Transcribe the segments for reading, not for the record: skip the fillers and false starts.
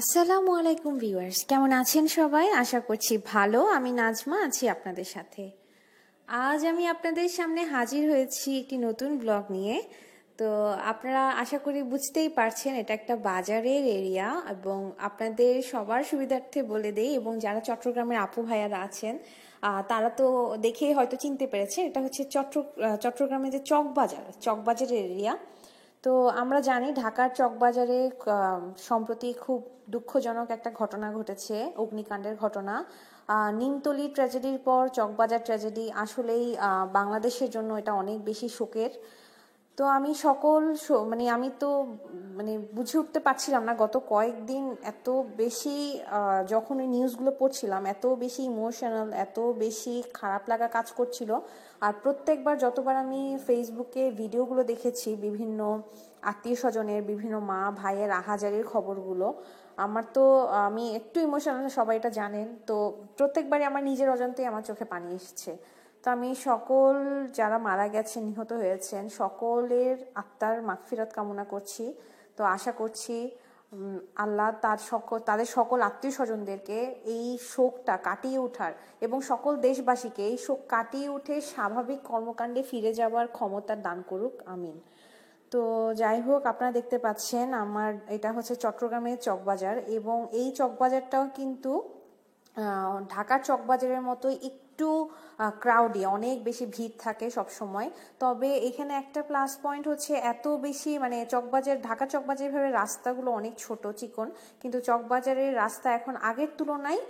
আসসালামু আলাইকুম ভিউয়ার্স, কেমন আছেন সবাই? আশা করছি ভালো। আমি নাজমা আছি আপনাদের সাথে। আজ আমি আপনাদের সামনে হাজির হয়েছি একটি নতুন ব্লগ নিয়ে। তো আপনারা আশা করি বুঝতেই পারছেন এটা একটা বাজারের এরিয়া, এবং আপনাদের সবার সুবিধার্থে বলে দেই, এবং যারা চট্টগ্রামের আপু ভাইয়ারা আছেন তারা তো দেখেই হয়তো চিনতে পেরেছে, এটা হচ্ছে চট্টগ্রামের যে চকবাজারের এরিয়া। তো আমরা জানি ঢাকার চকবাজারে সম্প্রতি খুব দুঃখজনক একটা ঘটনা ঘটেছে, অগ্নিকাণ্ডের ঘটনা। নিমতলী ট্র্যাজেডির পর চকবাজার ট্র্যাজেডি আসলেই বাংলাদেশের জন্য এটা অনেক বেশি শোকের। তো আমি আমি তো বুঝে উঠতে পারছিলাম না গত কয়েকদিন এত বেশি, যখন ওই নিউজগুলো পড়ছিলাম এত বেশি ইমোশনাল, এত বেশি খারাপ লাগা কাজ করছিল। আর প্রত্যেকবার যতবার আমি ফেসবুকে ভিডিওগুলো দেখেছি বিভিন্ন আত্মীয় স্বজনের, বিভিন্ন মা ভাইয়ের আহাজারির খবরগুলো, আমি একটু ইমোশনাল, সবাই এটা জানেন। তো প্রত্যেকবারই আমার নিজের অজান্তেই আমার চোখে পানি এসেছে। তো আমি সকল যারা মারা গেছেন, নিহত হয়েছেন, সকলের আত্মার মাগফিরাত কামনা করছি। তো আশা করছি আল্লাহ তাদের সকল আত্মীয় স্বজনদেরকে এই শোকটা কাটিয়ে ওঠার, এবং সকল দেশবাসীকে এই শোক কাটিয়ে উঠে স্বাভাবিক কর্মকাণ্ডে ফিরে যাওয়ার ক্ষমতা দান করুক, আমিন। তো যাই হোক, আপনারা দেখতে পাচ্ছেন এটা হচ্ছে চট্টগ্রামের চকবাজার, এবং এই চকবাজারটাও কিন্তু ঢাকার চকবাজারের মতো একটু ক্রাউডি, অনেক বেশি ভিড় থাকে সব সময়। তবে এখানে একটা প্লাস পয়েন্ট হচ্ছে এত বেশি ঢাকা চকবাজার ভাবে রাস্তাগুলো অনেক ছোট চিকন, কিন্তু চকবাজারের রাস্তা এখন আগের তুলনায়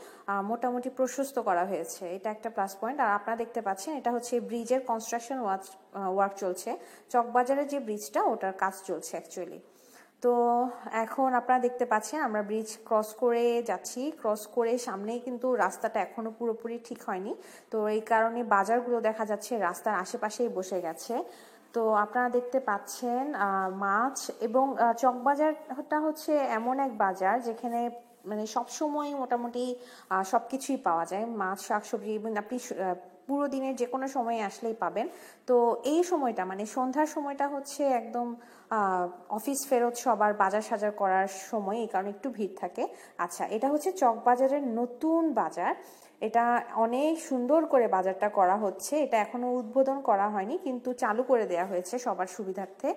মোটামুটি প্রশস্ত করা হয়েছে, এটা একটা প্লাস পয়েন্ট। আর আপনারা দেখতে পাচ্ছেন এটা হচ্ছে ব্রিজের কনস্ট্রাকশন ওয়ার্ক চলছে, চকবাজারের যে ব্রিজটা ওটার কাজ চলছে অ্যাকচুয়ালি। তো এখন আপনারা দেখতে পাচ্ছেন আমরা ব্রিজ ক্রস করে যাচ্ছি, ক্রস করে সামনেই কিন্তু রাস্তাটা এখনো পুরোপুরি ঠিক হয়নি। তো এই কারণে বাজারগুলো দেখা যাচ্ছে রাস্তার আশেপাশেই বসে গেছে। তো আপনারা দেখতে পাচ্ছেন মাছ, এবং চকবাজারটা হচ্ছে এমন এক বাজার যেখানে সবসময় মোটামুটি সবকিছুই পাওয়া যায়, মাছ শাকসবজি, এবং আপনি পুরো দিনের যে কোনো সময়ে আসলেই পাবেন। তো এই সময়টা সন্ধ্যার সময়টা হচ্ছে একদম অফিস ফেরত সবার বাজার সাজার করার সময়, এই কারণে একটু ভিড় থাকে। আচ্ছা, এটা হচ্ছে চকবাজারের নতুন বাজার, এটা অনেক সুন্দর করে বাজারটা করা হচ্ছে, এটা এখনো উদ্বোধন করা হয়নি কিন্তু চালু করে দেওয়া হয়েছে সবার সুবিধার্থে।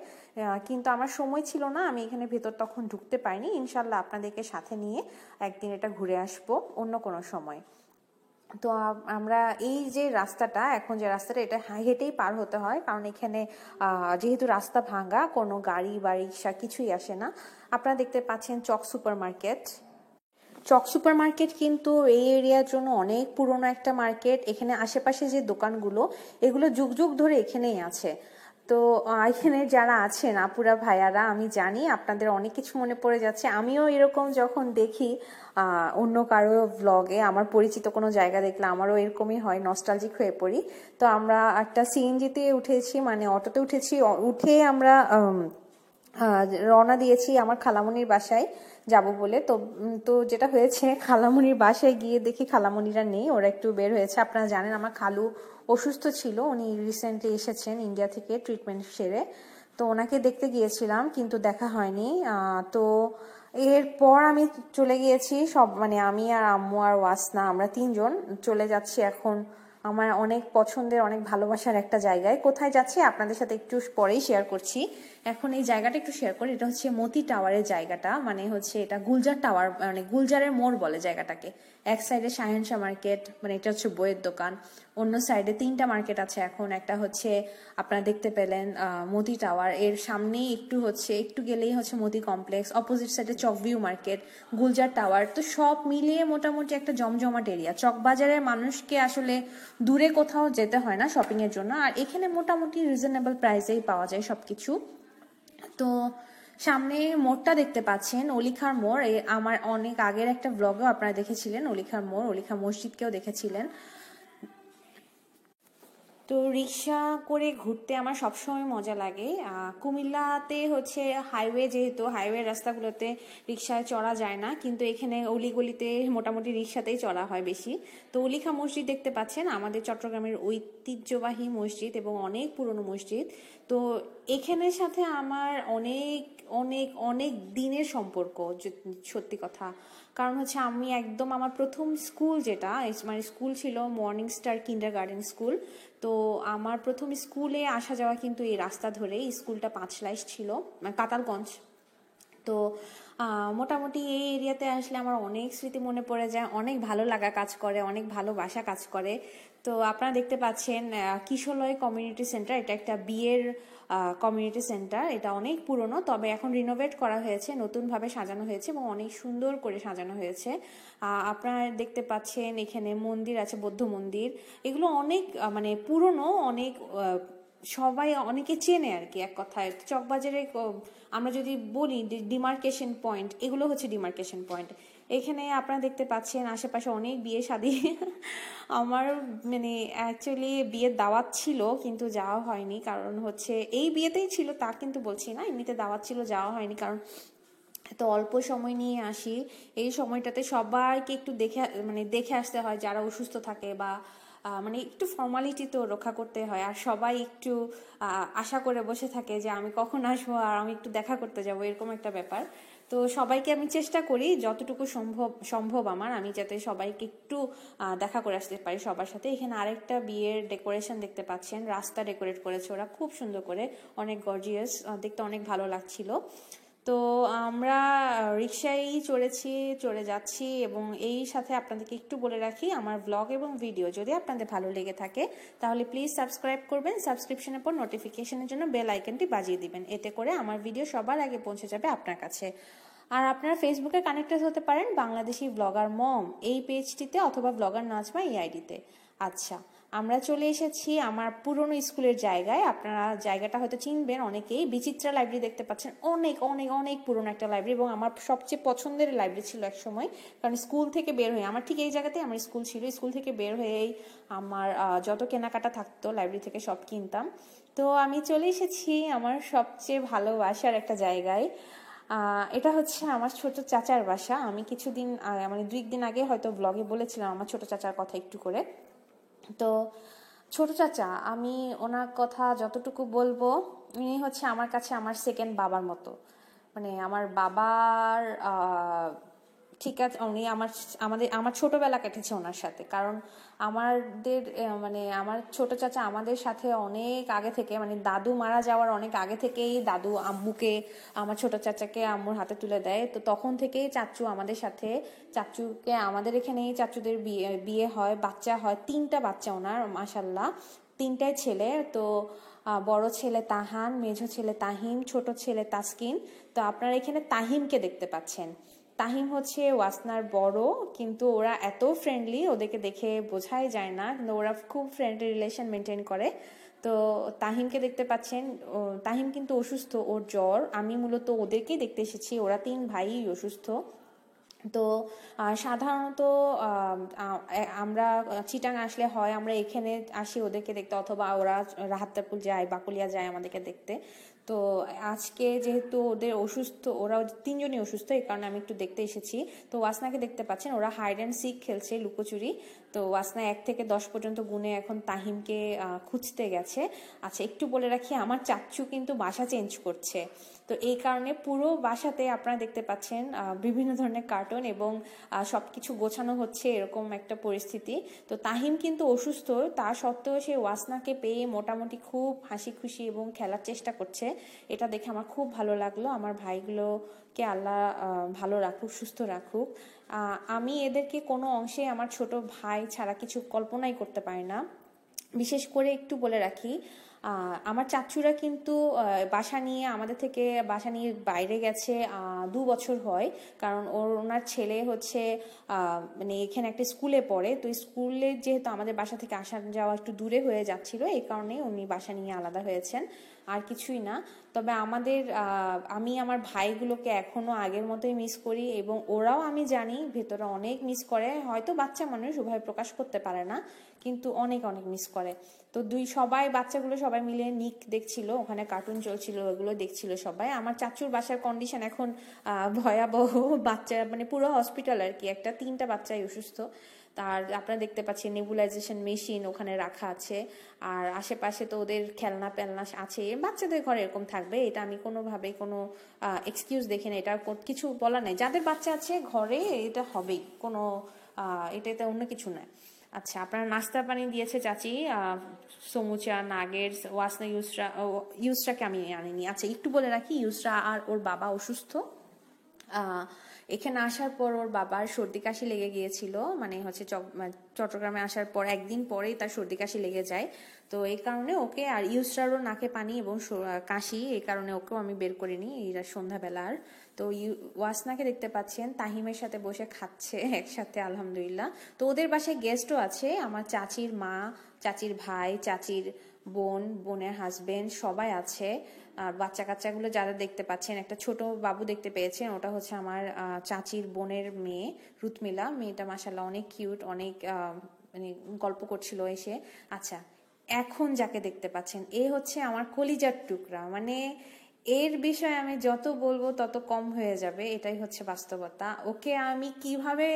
কিন্তু আমার সময় ছিল না, আমি এখানে ভেতর তখন ঢুকতে পারিনি। ইনশাল্লাহ আপনাদেরকে সাথে নিয়ে একদিন এটা ঘুরে আসবো অন্য কোনো সময়। তো আমরা এই যে রাস্তাটা, এখন যে রাস্তাটা, এটা হেঁটেই পার হতে হয়, কারণ এখানে যেহেতু রাস্তা ভাঙা, কোনো গাড়ি বা রিক্সা কিছুই আসে না। আপনারা দেখতে পাচ্ছেন চক সুপার মার্কেট কিন্তু এই এরিয়ার জন্য অনেক পুরনো একটা মার্কেট। এখানে আশেপাশে যে দোকানগুলো, এগুলো যুগ যুগ ধরে এখানেই আছে। তো এখানে যারা আছেন আপুরা ভাইয়ারা, আমি জানি আপনাদের অনেক কিছু মনে পড়ে যাচ্ছে। আমিও এরকম যখন দেখি অন্য কারো ব্লগে আমার পরিচিত কোনো জায়গা দেখলে আমারও এরকমই হয়, নস্টালজিক হয়ে পড়ি। তো আমরা একটা সিএনজিতে উঠেছি, অটোতে উঠেছি, উঠে আমরা রওনা দিয়েছি আমার খালামণির বাসায় যাব বলে। তো তো যেটা হয়েছে, খালামণির বাসায় গিয়ে দেখি খালামণিরা নেই, ওরা একটু বের হয়েছে। আপনারা জানেন আমার খালু অসুস্থ ছিল, উনি রিসেন্টলি এসেছেন ইন্ডিয়া থেকে ট্রিটমেন্ট সেরে। তো ওনাকে দেখতে গিয়েছিলাম কিন্তু দেখা হয়নি। তো এরপর আমি চলে গিয়েছি আমি আর আম্মু আর ওয়াসনা, আমরা তিনজন চলে যাচ্ছি এখন আমার অনেক পছন্দের, অনেক ভালোবাসার একটা জায়গায়। কোথায় যাচ্ছি আপনাদের সাথে একটু পরেই শেয়ার করছি। এখন এই জায়গাটা একটু শেয়ার করি। এটা হচ্ছে মতি টাওয়ারের জায়গাটা, এটা গুলজার টাওয়ার, গুলজারের মোড় বলে জায়গাটাকে। এক সাইডে শাহেনশাহ মার্কেট, এটা হচ্ছে বইয়ের দোকান। অন্য সাইডে 3টা মার্কেট আছে এখন। একটা হচ্ছে আপনারা দেখতে পেলেন মতি টাওয়ার, এর সামনেই একটু গেলেই হচ্ছে মতি কমপ্লেক্স, অপোজিট সাইডে চকভিউ মার্কেট, গুলজার টাওয়ার। তো সব মিলিয়ে মোটামুটি একটা জমজমাট এরিয়া। চকবাজারের মানুষকে আসলে দূরে কোথাও যেতে হয় না শপিং এর জন্য, আর এখানে মোটামুটি রিজনেবল প্রাইসেই পাওয়া যায় সবকিছু। তো সামনে মোড়টা দেখতে পাচ্ছেন, অলিখার মোড়। আমার অনেক আগের একটা ব্লগেও আপনারা দেখেছিলেন অলিখার মোড়, অলিখা মসজিদকেও দেখেছিলেন। তো রিক্সা করে ঘুরতে আমার সবসময় মজা লাগে। কুমিল্লাতে হচ্ছে হাইওয়ে, যেহেতু হাইওয়ে রাস্তাগুলোতে রিক্সায় চড়া যায় না, কিন্তু এখানে অলিগলিতে মোটামুটি রিক্সাতেই চড়া হয় বেশি। তো অলিখা মসজিদ দেখতে পাচ্ছেন, আমাদের চট্টগ্রামের ঐতিহ্যবাহী মসজিদ এবং অনেক পুরনো মসজিদ। তো এখানের সাথে আমার অনেক অনেক অনেক দিনের সম্পর্ক, সত্যি কথা। কারণ হচ্ছে আমি একদম আমার প্রথম স্কুল যেটা মানে স্কুল ছিল মর্নিং স্টার কিন্ডারগার্টেন স্কুল। তো আমার প্রথম স্কুলে আসা যাওয়া কিন্তু এই রাস্তা ধরেই, স্কুলটা পাঁচলাইশ ছিল, মানে কাতালগঞ্জ। তো মোটামুটি এই এরিয়াতে আসলে আমার অনেক স্মৃতি মনে পড়ে যায়, অনেক ভালো লাগা কাজ করে, অনেক ভালোবাসা কাজ করে। তো আপনারা দেখতে পাচ্ছেন কিশোরলয় কমিউনিটি সেন্টার, এটা একটা বিয়ের কমিউনিটি সেন্টার। এটা অনেক পুরনো, তবে এখন রিনোভেট করা হয়েছে, নতুনভাবে সাজানো হয়েছে এবং অনেক সুন্দর করে সাজানো হয়েছে। আপনারা দেখতে পাচ্ছেন এখানে মন্দির আছে, বৌদ্ধ মন্দির। এগুলো অনেক মানে পুরনো, অনেক সবাই অনেকে চেনে আর কি, এক কথায় চকবাজারে আমরা যদি বলি ডিমার্কেশন পয়েন্ট, এগুলো হচ্ছে ডিমার্কেশন পয়েন্ট। এখানে আপনারা দেখতে পাচ্ছেন আশেপাশে অনেক বিয়ে শাদী। আমার মানে অ্যাকচুয়ালি বিয়ের দাওয়াত ছিল কিন্তু যাওয়া হয়নি, কারণ হচ্ছে এই বিয়েতেই ছিল তা কিন্তু বলছি না, এমনিতে দাওয়াত ছিল, যাওয়া হয়নি। কারণ এত অল্প সময় নিয়ে আসি, এই সময়টাতে সবাইকে একটু দেখে আসতে হয় যারা অসুস্থ থাকে, বা মানে একটু ফর্মালিটি তো রক্ষা করতে হয়। আর সবাই একটু আশা করে বসে থাকে যে আমি কখন আসবো আর আমি একটু দেখা করতে যাব, এরকম একটা ব্যাপার। তো সবাইকে আমি চেষ্টা করি যতটুকু সম্ভব আমার, আমি যাতে সবাইকে একটু দেখা করে আসতে পারি সবার সাথে। এখানে আরেকটা বিয়ের ডেকোরেশন দেখতে পাচ্ছেন, রাস্তা ডেকোরেট করেছে ওরা খুব সুন্দর করে, অনেক গর্জিয়াস, দেখতে অনেক ভালো লাগছিল। তো আমরা রিক্সায় চড়ে যাচ্ছি। এবং এই সাথে আপনাদেরকে একটু বলে রাখি, আমার ব্লগ এবং ভিডিও যদি আপনাদের ভালো লেগে থাকে তাহলে প্লিজ সাবস্ক্রাইব করবেন, সাবস্ক্রিপশনের পর নোটিফিকেশনের জন্য বেল আইকনটি বাজিয়ে দিবেন, এতে করে আমার ভিডিও সবার আগে পৌঁছে যাবে আপনার কাছে। আর আপনারা ফেসবুকে কানেক্টেড হতে পারেন বাংলাদেশি ব্লগার মম এই পেজটিতে, অথবা ব্লগার নাজমা এই আইডিতে। আচ্ছা, আমরা চলে এসেছি আমার পুরনো স্কুলের জায়গায়। আপনারা জায়গাটা হয়তো চিনবেন অনেকেই, বিচিত্রা লাইব্রেরি দেখতে পাচ্ছেন, অনেক অনেক অনেক পুরনো একটা লাইব্রেরি, এবং আমার সবচেয়ে পছন্দের লাইব্রেরি ছিল এক সময়। কারণ স্কুল থেকে বের হয়ে, আমার ঠিক এই জায়গাতেই আমার স্কুল ছিল, স্কুল থেকে বের হয়েই আমার যত কেনাকাটা থাকতো লাইব্রেরি থেকে সব কিনতাম। তো আমি চলে এসেছি আমার সবচেয়ে ভালোবাসার একটা জায়গায়। এটা হচ্ছে আমার ছোট চাচার বাসা। আমি কিছুদিন মানে 2 দিন আগে হয়তো ব্লগে বলেছিলাম আমার ছোট চাচার কথা একটু করে। তো ছোট চাচা, আমি ওনার কথা যতটুকু বলবো, উনি হচ্ছে আমার কাছে আমার সেকেন্ড বাবার মতো। মানে আমার বাবার ঠিক আছে, উনি আমার ছোটবেলা কেটেছে ওনার সাথে। কারণ আমাদের মানে আমার ছোট চাচা আমাদের সাথে অনেক আগে থেকে, মানে দাদু মারা যাওয়ার অনেক আগে থেকেই দাদু আম্মুকে, আমার ছোট চাচাকে আম্মুর হাতে তুলে দেয়। তো তখন থেকেই চাচু আমাদের সাথে, চাচুকে আমাদের এখানেই চাচুদের বিয়ে হয়, বাচ্চা হয়, 3টা বাচ্চা ওনার, মাশাল্লাহ 3টাই ছেলে। তো বড় ছেলে তাহান, মেঝো ছেলে তাহিম, ছোট ছেলে তাসকিন। তো আপনারা এখানে তাহিমকে দেখতে পাচ্ছেন। তাহিম হচ্ছে ওয়াসনার বড়, কিন্তু ওরা এত ফ্রেন্ডলি, ওদেরকে দেখে বোঝাই যায় না, কিন্তু ওরা খুব ফ্রেন্ডলি রিলেশন মেনটেন করে। তো তাহিমকে দেখতে পাচ্ছেন, তাহিম কিন্তু অসুস্থ, ওর জ্বর। আমি মূলত ওদেরকেই দেখতে এসেছি, ওরা 3 ভাই অসুস্থ। তো সাধারণত আমরা চিটাং আসলে হয় আমরা এখানে আসি ওদেরকে দেখতে, অথবা ওরা রাহাত্তারপুর যায়, বাকুলিয়া যায় আমাদেরকে দেখতে। তো আজকে যেহেতু ওদের অসুস্থ, ওরা 3জনই অসুস্থ, এই কারণে আমি একটু দেখতে এসেছি। তো ওয়াসনাকে দেখতে পাচ্ছেন, ওরা হাইড অ্যান্ড সিক খেলছে, লুকোচুরি। তো ওয়াসনা 1 থেকে 10 পর্যন্ত গুনে এখন তাহিমকে খুঁজতে গেছে। আচ্ছা, একটু বলে রাখি, আমার চাচ্চু কিন্তু বাসা চেঞ্জ করছে। তো এই কারণে পুরো বাসাতে আপনারা দেখতে পাচ্ছেন বিভিন্ন ধরনের কার্টুন, এবং সবকিছু গোছানো হচ্ছে, এরকম একটা পরিস্থিতি। তো তাহিম কিন্তু অসুস্থ, তা সত্ত্বেও সে ওয়াসনাকে পেয়ে মোটামুটি খুব হাসি খুশি এবং খেলার চেষ্টা করছে। এটা দেখে আমার খুব ভালো লাগলো। আমার ভাইগুলোকে আল্লাহ ভালো রাখুক, সুস্থ রাখুক। আমি এদেরকে কোনো অংশে আমার ছোট ভাই ছাড়া কিছু কল্পনাই করতে পারি না। বিশেষ করে একটু বলে রাখি, আমার চাচুরা কিন্তু বাসা নিয়ে বাইরে গেছে 2 বছর হয়। কারণ ওনার ছেলে হচ্ছে মানে এখানে একটা স্কুলে পড়ে। তো স্কুলে যেহেতু আমাদের বাসা থেকে আসা যাওয়া একটু দূরে হয়ে যাচ্ছিল, এই কারণে উনি বাসা নিয়ে আলাদা হয়েছেন, আর কিছুই না। তবে আমি আমার ভাইগুলোকে এখনো আগের মতোই মিস করি, এবং ওরাও আমি জানি ভেতরে অনেক মিস করে। হয়তো বাচ্চা মানুষ ওভাবে প্রকাশ করতে পারে না, কিন্তু অনেক অনেক মিস করে। তো বাচ্চাগুলো সবাই মিলে নিক দেখছিল, ওখানে কার্টুন চলছিল, ওগুলো দেখছিল সবাই। আমার চাচুর বাসার কন্ডিশন এখন ভয়াবহ, বাচ্চা মানে পুরো হসপিটাল আর কি, 3টা বাচ্চাই অসুস্থ। তার আপনারা দেখতে পাচ্ছেন নেবুলাইজেশন মেশিন ওখানে রাখা আছে। আর আশেপাশে তো ওদের খেলনা পেলনা আছে, বাচ্চাদের ঘরে এরকম থাকবে, এটা আমি কোনোভাবে কোনো এক্সকিউজ দেখি না, এটা কিছু বলা নাই। যাদের বাচ্চা আছে ঘরে এটা হবেই, কোনো এটাতে অন্য কিছু নয়। আচ্ছা, আপনার নাস্তা পানি দিয়েছে চাচি, সমুচা, নাগেটস, ওয়াসনা, ইউসরাকে আমি আনিনি। আচ্ছা, একটু বলে রাখি, ইউসরা আর ওর বাবা অসুস্থ। এখানে আসার পর ওর বাবার সর্দি কাশি লেগে গিয়েছিল, মানে হচ্ছে চট্টগ্রামে আসার পর একদিন পরেই তার সর্দি কাশি লেগে যায়। তো এই কারণে ওকে, আর ইউসরারও নাকে পানি এবং কাশি, এই কারণে ওকেও আমি বের করিনি এই সন্ধ্যাবেলার। তো ওয়াসনাকে দেখতে পাচ্ছেন তাহিমের সাথে বসে খাচ্ছে একসাথে, আলহামদুলিল্লাহ। তো ওদের বাসায় গেস্টও আছে, আমার চাচির মা, চাচির ভাই, চাচির বোন, বোনের হাজবেন্ড সবাই আছে। আর বাচ্চা কাচ্চাগুলো যারা দেখতে পাচ্ছেন, একটা ছোট বাবু দেখতে পেয়েছেন, ওটা হচ্ছে আমার চাচির বোনের মেয়ে রুতমিলা। মেয়েটা মাশাআল্লাহ অনেক কিউট, অনেক মানে গল্প করছিল এসে। আচ্ছা, এখন যাকে দেখতে পাচ্ছেন এ হচ্ছে আমার কলিজার টুকরা, মানে এর বিষয়ে আমি যত বলবো তত কম হয়ে যাবে, এটাই হচ্ছে বাস্তবতা। ওকে আমি কিভাবে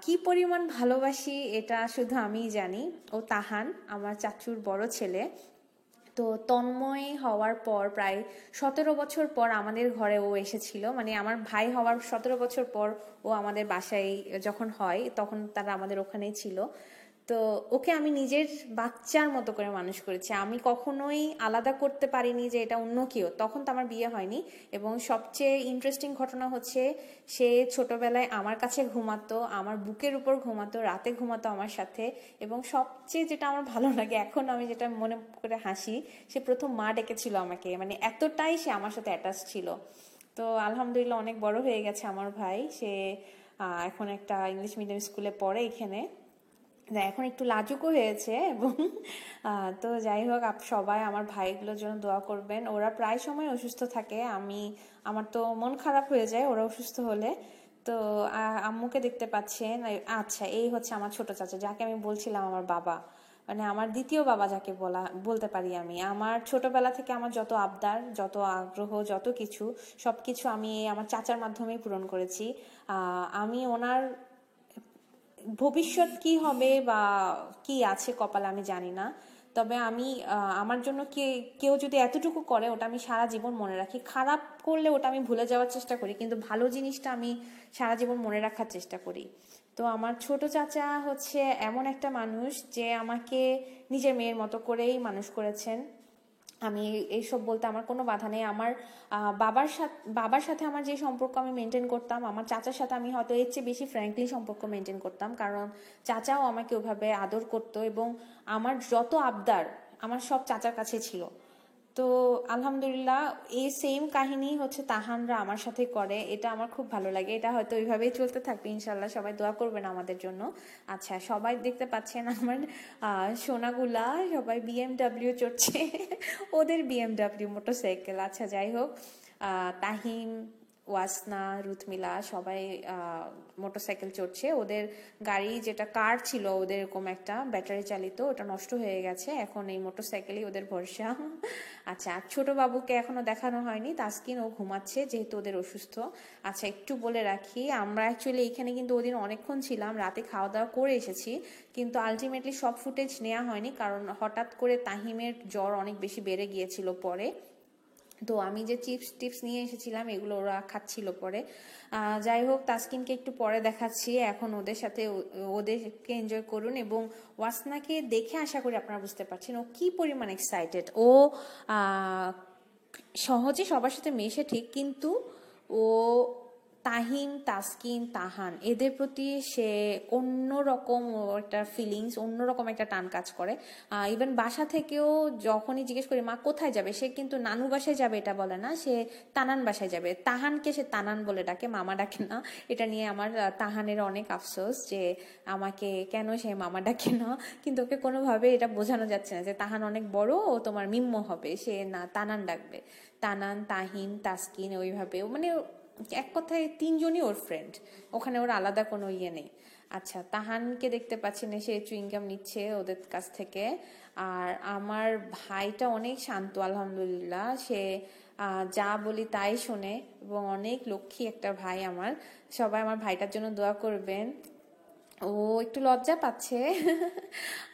কি পরিমাণ ভালোবাসি এটা শুধু আমিই জানি। ও তাহান, আমার চাচুর বড় ছেলে। তো তন্ময় হওয়ার পর প্রায় 17 বছর পর আমাদের ঘরে ও এসেছিল, মানে আমার ভাই হওয়ার 17 বছর পর ও আমাদের বাসায় যখন হয় তখন তারা আমাদের ওখানেই ছিল। তো ওকে আমি নিজের বাচ্চার মতো করে মানুষ করেছি, আমি কখনোই আলাদা করতে পারিনি যে এটা অন্য কেউ। তখন তো আমার বিয়ে হয়নি। এবং সবচেয়ে ইন্টারেস্টিং ঘটনা হচ্ছে, সে ছোটবেলায় আমার কাছে ঘুমাতো, আমার বুকের উপর ঘুমাতো, রাতে ঘুমাতো আমার সাথে। এবং সবচেয়ে যেটা আমার ভালো লাগে, এখন আমি যেটা মনে করে হাসি, সে প্রথম মা ডেকেছিল আমাকে, মানে এতটাই সে আমার সাথে অ্যাটাচ ছিল। তো আলহামদুলিল্লাহ অনেক বড় হয়ে গেছে আমার ভাই, সে এখন একটা ইংলিশ মিডিয়াম স্কুলে পড়ে এখানে। এখন একটু লাজুকও হয়েছে। এবং তো যাই হোক, সবাই আমার ভাইগুলোর জন্য দোয়া করবেন, ওরা প্রায় সময় অসুস্থ থাকে। আমার তো মন খারাপ হয়ে যায় ওরা অসুস্থ হলে। তো আম্মুকে দেখতে পাচ্ছেন। আচ্ছা, এই হচ্ছে আমার ছোট চাচা, যাকে আমি বলছিলাম আমার বাবা, মানে আমার দ্বিতীয় বাবা যাকে বলতে পারি আমি। আমার ছোটবেলা থেকে আমার যত আবদার, যত আগ্রহ, যত কিছু, সবকিছু আমি আমার চাচার মাধ্যমেই পূরণ করেছি। আমি ওনার ভবিষ্যৎ কি হবে বা কি আছে কপালে আমি জানি না, তবে আমি আমার জন্য কেউ যদি এতটুকু করে ওটা আমি সারা জীবন মনে রাখি। খারাপ করলে ওটা আমি ভুলে যাওয়ার চেষ্টা করি, কিন্তু ভালো জিনিসটা আমি সারা জীবন মনে রাখার চেষ্টা করি। তো আমার ছোট চাচা হচ্ছে এমন একটা মানুষ যে আমাকে নিজের মেয়ের মতো করেই মানুষ করেছেন। আমি এইসব বলতে আমার কোনো বাধা নেই। আমার বাবার সাথে আমার যে সম্পর্ক আমি মেনটেন করতাম, আমার চাচার সাথে আমি হয়তো এর চেয়ে বেশি ফ্র্যাঙ্কলি সম্পর্ক মেনটেন করতাম, কারণ চাচাও আমাকে ওভাবে আদর করতো। এবং আমার যত আবদার আমার সব চাচার কাছে ছিল। তো আলহামদুলিল্লাহ, এই সেম কাহিনী হচ্ছে তাহানরা আমার সাথে করে, এটা আমার খুব ভালো লাগে। এটা হয়তো ওইভাবেই চলতে থাকবে ইনশাল্লাহ, সবাই দোয়া করবেন আমাদের জন্য। আচ্ছা, সবাই দেখতে পাচ্ছেন আমার সোনাগুলা সবাই বিএমডাব্লিউ চড়ছে ওদের বিএমডাব্লিউ মোটরসাইকেল। আচ্ছা, যাই হোক, তাহিম, ওয়াসনা, রুথমিলা সবাই মোটরসাইকেল চড়ছে। ওদের গাড়ি যেটা কার ছিল ওদের এরকম একটা ব্যাটারি চালিত, ওটা নষ্ট হয়ে গেছে, এখন এই মোটরসাইকেলই ওদের ভরসা। আচ্ছা, ছোট বাবুকে এখনো দেখানো হয়নি, তাসকিন, ও ঘুমাচ্ছে যেহেতু ওদের অসুস্থ। আচ্ছা, একটু বলে রাখি, আমরা অ্যাকচুয়ালি এখানে কিন্তু ওদিন অনেকক্ষণ ছিলাম, রাতে খাওয়া দাওয়া করে এসেছি, কিন্তু আলটিমেটলি সব ফুটেজ নেওয়া হয়নি, কারণ হঠাৎ করে তাহিমের জ্বর অনেক বেশি বেড়ে গিয়েছিল পরে। তো আমি যে চিপস টিপস নিয়ে এসেছিলাম এগুলো ওরা খাচ্ছিল পরে। যাই হোক, তাসকিনকে একটু পরে দেখাচ্ছি, এখন ওদের সাথে ওদেরকে এনজয় করুন। এবং ওয়াসনাকে দেখে আশা করি আপনারা বুঝতে পারছেন ও কি পরিমাণ এক্সাইটেড। ও সহজে সবার সাথে মেশে ঠিক, কিন্তু ও তাহিম, তাসকিন, তাহান এদের প্রতি সে অন্যরকম একটা ফিলিংস, অন্যরকম একটা টান কাজ করে। ইভেন বাসা থেকেও যখনই জিজ্ঞেস করি মা কোথায় যাবে, সে কিন্তু নানু বাসায় যাবে এটা বলে না, সে তানান বাসায় যাবে। তাহানকে সে তানান বলে ডাকে, মামা ডাকে না। এটা নিয়ে আমার তাহানের অনেক আফসোস যে আমাকে কেন সে মামা ডাকে না, কিন্তু ওকে কোনোভাবে এটা বোঝানো যাচ্ছে না যে তাহান অনেক বড়, ও তোমার মিম্ম হবে, সে না তানান ডাকবে। তানান, তাহিম, তাসকিন, ওইভাবে মানে এক কথায় তিনজনই ওর ফ্রেন্ড, ওখানে ওর আলাদা কোনো ইয়ে নেই। আচ্ছা, তাহানকে দেখতে পাচ্ছেন সে চুইংগাম নিচ্ছে ওদের কাছ থেকে। আর আমার ভাইটা অনেক শান্ত আলহামদুলিল্লাহ, সে যা বলি তাই শোনে এবং অনেক লক্ষ্মী একটা ভাই আমার। সবাই আমার ভাইটার জন্য দোয়া করবেন। ও একটু লজ্জা পাচ্ছে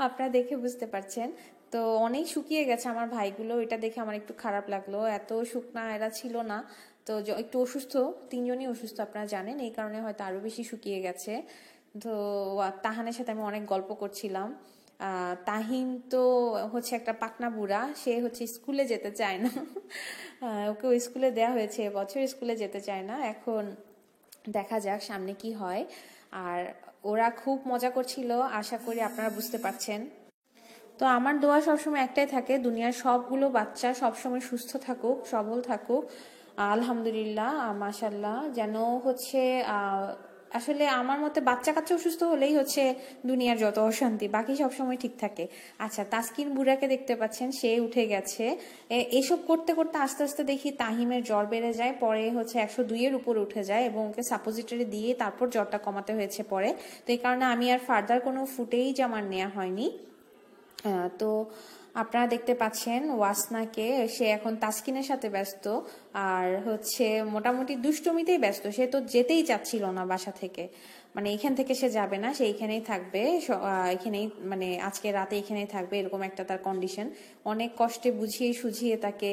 আপনারা দেখে বুঝতে পারছেন। তো অনেক শুকিয়ে গেছে আমার ভাইগুলো, এটা দেখে আমার একটু খারাপ লাগলো, এত শুকনা এরা ছিল না। তো একটু অসুস্থ, তিনজনই অসুস্থ আপনারা জানেন, এই কারণে হয়তো আরো বেশি শুকিয়ে গেছে। তো তাহানের সাথে আমি অনেক গল্প করছিলাম। তাহিন তো হচ্ছে একটা পাকনা বুড়া, সে হচ্ছে স্কুলে যেতে চায় না ওকে স্কুলে দেয়া হয়েছে এবছর, স্কুলে যেতে চায় না। এখন দেখা যাক সামনে কি হয়। আর ওরা খুব মজা করছিল, আশা করি আপনারা বুঝতে পারছেন। তো আমার দোয়া সবসময় একটাই থাকে, দুনিয়ার সবগুলো বাচ্চা সবসময় সুস্থ থাকুক, সবল থাকুক, আলহামদুলিল্লাহ, মাশাল্লাহ, যেন হচ্ছে আসলে আমার মতে বাচ্চা কাচ্চা অসুস্থ হলেই হচ্ছে দুনিয়ার যত অশান্তি, বাকি সব সময় ঠিক থাকে। আচ্ছা, তাসকিন বুড়াকে দেখতে পাচ্ছেন, সে উঠে গেছে। এসব করতে করতে আস্তে আস্তে দেখি তাহিমের জ্বর বেড়ে যায়, পরে হচ্ছে 102-এর উপর উঠে যায় এবং ওকে সাপোজিটরি দিয়ে তারপর জ্বরটা কমাতে হয়েছে পরে। তো এই কারণে আমি আর ফার্দার কোনো ফুটেজ আমার নেওয়া হয়নি। তো আপনারা দেখতে পাচ্ছেন ওয়াসনাকে, সে এখন তাসকিনের সাথে ব্যস্ত, আর হচ্ছে মোটামুটি দুষ্টমিতেই ব্যস্ত। সে তো যেতেই চাচ্ছিল না বাসা থেকে, মানে এখান থেকে সে যাবে না, সে এখানেই থাকবে, এখানেই মানে আজকে রাতে এখানেই থাকবে, এরকম একটা তার কন্ডিশন। অনেক কষ্টে বুঝিয়ে সুঝিয়ে তাকে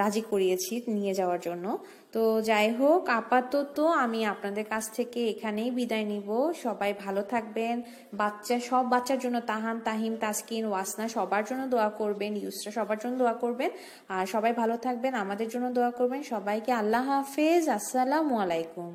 রাজি করিয়েছি নিয়ে যাওয়ার জন্য। তো যাই হোক, আপাতত আমি আপনাদের কাছ থেকে এখানেই বিদায় নিব। সবাই ভালো থাকবেন, সব বাচ্চার জন্য, তাহান, তাহিম, তাসকিন, ওয়াসনা সবার জন্য দোয়া করবেন, ইউসরা সবার জন্য দোয়া করবেন। আর সবাই ভালো থাকবেন, আমাদের জন্য দোয়া করবেন। সবাইকে আল্লাহ হাফেজ, আসসালামু আলাইকুম।